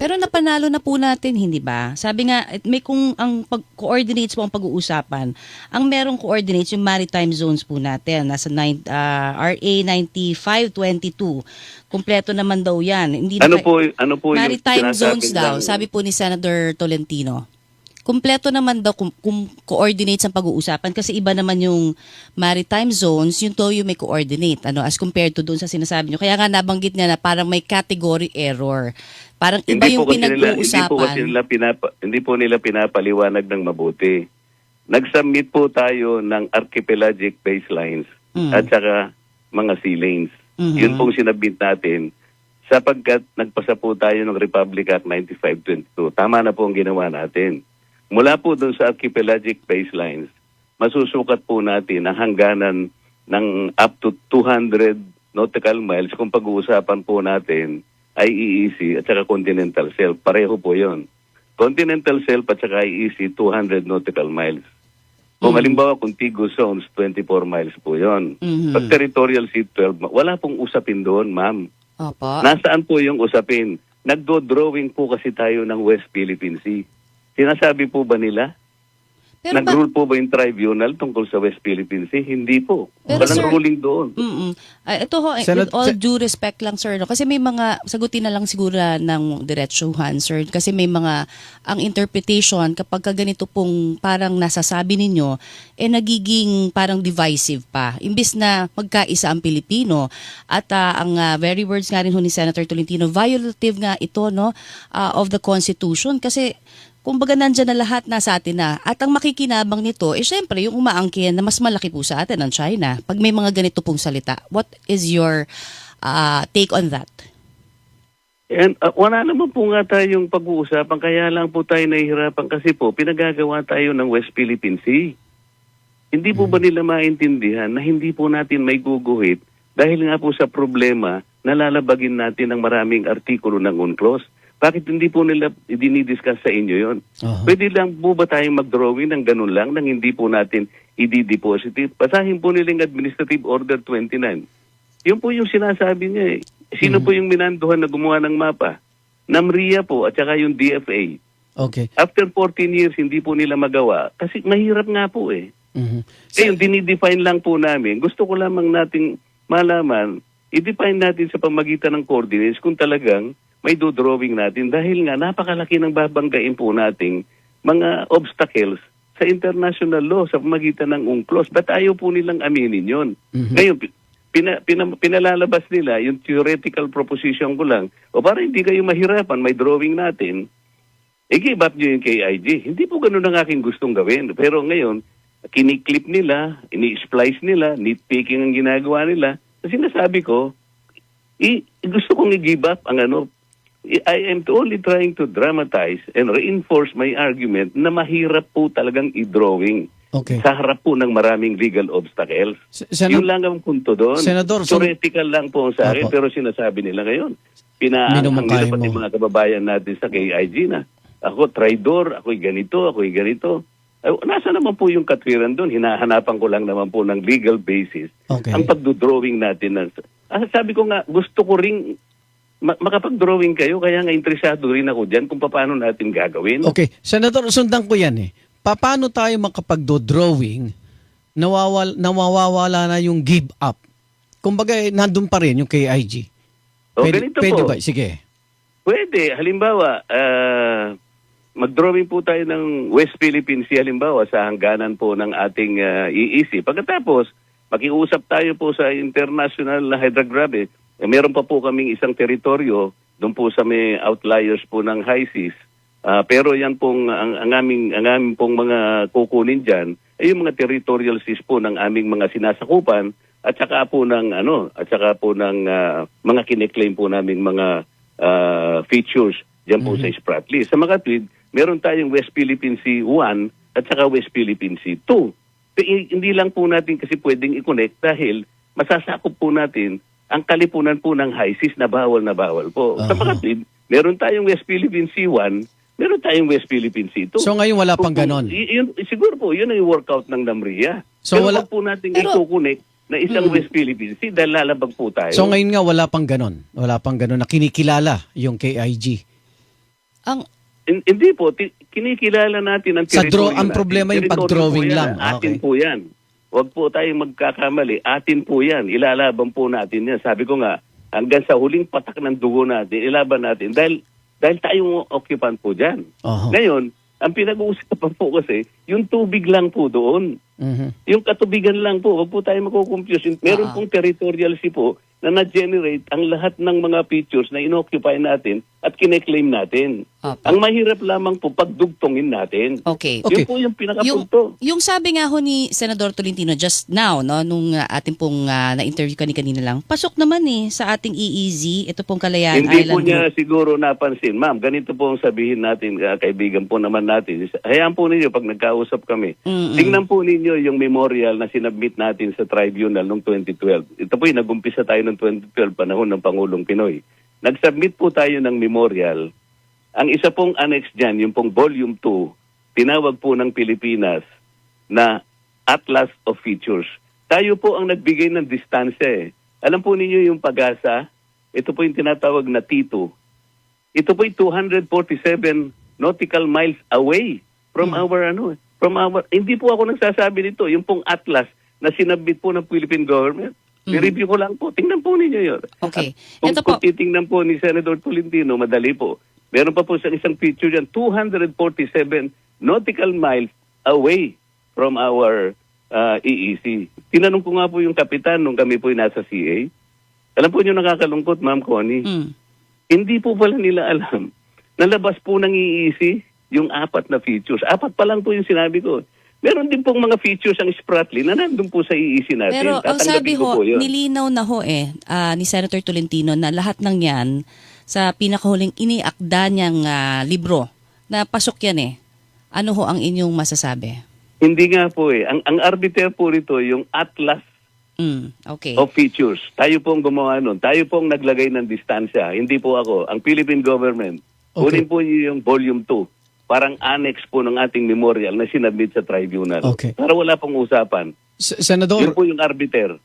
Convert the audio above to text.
Pero napanalo na po natin, hindi ba? Sabi nga, may kung ang coordinates po ang pag-uusapan, ang merong coordinates yung maritime zones po natin, nasa RA 9522. Kumpleto naman daw yan. Hindi Ano na, po, ano po yung maritime sinasabi zones daw, ng- sabi po ni Senator Tolentino. Kumpleto naman daw kung coordinates ang pag-uusapan kasi iba naman yung maritime zones, yung TOEU may coordinate as compared to doon sa sinasabi nyo. Kaya nga nabanggit niya na parang may category error. Parang iba yung pinag-uusapan. Hindi po nila pinapaliwanag ng mabuti. Nag-submit po tayo ng archipelagic baselines at saka mga sea lanes. Yun pong sinabit natin sapagkat nagpasa po tayo ng Republic Act 9522. Tama na po ang ginawa natin. Mula po doon sa archipelagic baselines, masusukat po natin ang hangganan ng up to 200 nautical miles kung pag-uusapan po natin IEEC at saka continental shelf. Pareho po yon. Continental shelf at saka IEEC 200 nautical miles. Kung halimbawa contiguous zones, 24 miles po yon. Pag territorial sea 12, wala pong usapin doon, ma'am. Opo. Nasaan po yung usapin? Nagdo-drawing po kasi tayo ng West Philippine Sea. Sinasabi po ba nila? Pero Nag-rule po ba yung tribunal tungkol sa West Philippine Sea? Hindi po. Pero Walang sir, ruling doon. Ito ho, with all due respect lang sir, no? Kasi may mga, sagutin na lang siguro ng diretsuhan sir, kasi may mga, ang interpretation kapag ganito pong parang nasasabi ninyo, nagiging parang divisive pa. Imbis na magkaisa ang Pilipino at ang very words nga rin ho ni Senator Tolentino, violative nga ito of the Constitution kasi kumbaga nandyan na lahat nasa atin na. At ang makikinabang nito, syempre yung umaangkin na mas malaki po sa atin ang China. Pag may mga ganito pong salita, what is your take on that? And wala naman po nga tayong pag-uusapan, kaya lang po tayo nahihirapan kasi po pinagagawa tayo ng West Philippine Sea. Hindi po ba nila maintindihan na hindi po natin may guguhit dahil nga po sa problema na lalabagin natin ang maraming artikulo ng UNCLOS? Bakit hindi po nila dinidiscuss sa inyo yon? Pwede lang po ba tayong mag-drawing ng ganun lang nang hindi po natin i-deposit? Basahin po nila yung Administrative Order 29. Yun po yung sinasabi niya eh. Sino po yung minanduhan na gumawa ng mapa? NAMRIA po at saka yung DFA. Okay. After 14 years, hindi po nila magawa. Kasi mahirap nga po eh. Kaya yung dinidefine lang po namin, gusto ko lamang nating malaman, i-define natin sa pamagitan ng coordinates kung talagang may drawing natin dahil nga napakalaki ng babanggain po nating mga obstacles sa international law sa pamagitan ng UNCLOS. Ba't ayaw po nilang aminin yun? Ngayon, pinalalabas nila yung theoretical proposition ko lang, o para hindi kayo mahirapan, may drawing natin, i-give up nyo yung KIG. Hindi po ganun ang aking gustong gawin. Pero ngayon, kiniklip nila, ini-splice nila, nitpicking ang ginagawa nila. Kasi sinasabi ko, gusto kong i-give up ang I am only trying to dramatize and reinforce my argument na mahirap po talagang i-drawing sa harap po ng maraming legal obstacles. Yun lang ang punto doon. Senador, theoretical lang po sa akin, pero sinasabi nila ngayon. Pinaanghang nila pati mga kababayan natin sa KIG na ako traidor, ako'y ganito. Nasa naman po yung katwiran doon? Hinahanapan ko lang naman po ng legal basis ang pagdodrawing natin. Sabi ko nga, gusto ko ring makapag-drawing kayo, kaya nga interesado rin ako dyan kung paano natin gagawin. Okay. Senador, sundan ko yan eh. Paano tayo makapag-drawing nawawala na yung give up? Kumbaga, nandun pa rin yung KIG. Ganito pwede po. ba? Sige. Pwede. Halimbawa, mag-drawing po tayo ng West Philippine Sea, halimbawa, sa hangganan po ng ating EEC. Pagkatapos, makiusap tayo po sa international na hydrographic. Meron pa po kaming isang teritoryo doon po sa may outliers po ng high seas. Pero yan pong ang aming pong mga kukunin diyan ay yung mga territorial seas po ng aming mga sinasakupan at saka po ng mga kine-claim po naming mga features diyan po sa Spratly. Sa Makatwid, meron tayong West Philippine Sea 1 at saka West Philippine Sea 2. Hindi lang po natin kasi pwedeng i-connect dahil masasakop po natin ang kalipunan po ng high seas na bawal po. Sa Makatwid, meron tayong West Philippine Sea 1, meron tayong West Philippine Sea 2. So ngayon wala pang ganon? Siguro po, yun ang workout ng NAMRIA. So pero wag po natin i-connect na isang West Philippine Sea dahil lalabag po tayo. So ngayon nga wala pang ganon? Wala pang ganon na kinikilala yung KIG? Ang Hindi po, kinikilala natin ang Sa teritoryo ang natin. problema yung Teritoryo pag-drawing po yan. lang. Atin Okay. po yan. Huwag po tayong magkakamali. Atin po yan. Ilalaban po natin yan. Sabi ko nga, hanggang sa huling patak ng dugo natin, ilaban natin. Dahil tayong occupant po dyan. Oho. Ngayon, ang pinag-uusapan po kasi, yung tubig lang po doon. Mhm. Yung katubigan lang po, wag po tayo makukonfuse. Meron pong territorial sea po na na-generate ang lahat ng mga features na inoccupy natin at kine-claim natin. Opo. Ang mahirap lamang po pagdugtongin natin. Okay. Okay. Yun po yung pinakapunto. Yung sabi nga ho ni Senador Tolentino just now, no, nung ating pong na-interview kanina lang, pasok naman sa ating EEZ, ito pong Kalayaan Hindi Island po niya Group. siguro napansin. Ma'am, ganito po ang sabihin natin, kaibigan po naman natin. Hayaan po ninyo pag nagkausap kami. Mm-mm. Tingnan po ninyo yung memorial na sinubmit natin sa tribunal noong 2012. Ito po yung nag-umpisa tayo noong 2012, panahon ng Pangulong Pinoy. Nag-submit po tayo ng memorial. Ang isa pong annex dyan, yung pong volume 2, tinawag po ng Pilipinas na Atlas of Features. Tayo po ang nagbigay ng distansya. Alam po ninyo yung Pag-asa, ito po yung tinatawag na T2. Ito po yung 247 nautical miles away from hindi po ako nagsasabi nito, yung pong Atlas na sinabit po ng Philippine government. I-review ko lang po. Tingnan po ninyo yun. Okay. At Ito po. kung titingnan po ni Senator Tolentino, madali po. Meron pa po isang feature dyan, 247 nautical miles away from our EEZ. Tinanong ko nga po yung kapitan nung kami po nasa CA. Alam po nyo nakakalungkot, Ma'am Connie. Hindi po pala nila alam. Nalabas po ng EEZ yung 4 na features. 4 pa lang po yung sinabi ko. Meron din pong mga features ang Spratly na nandun po sa EEZ natin. Pero ang sabi Tatanggapin ko ho, po yun. nilinaw na ho ni Senator Tolentino na lahat ng yan sa pinakahuling iniakda niyang libro na pasok yan Ano ho ang inyong masasabi? Hindi nga po Ang arbiter po rito, yung Atlas Okay. of Features. Tayo pong gumawa nun. Tayo pong naglagay ng distansya. Hindi po ako. Ang Philippine government. Okay. Kunin po niyo yung volume 2. Parang annex po ng ating memorial na sinabit sa tribunal. Okay. Para wala pong usapan. Senador, Yun po yung arbiter.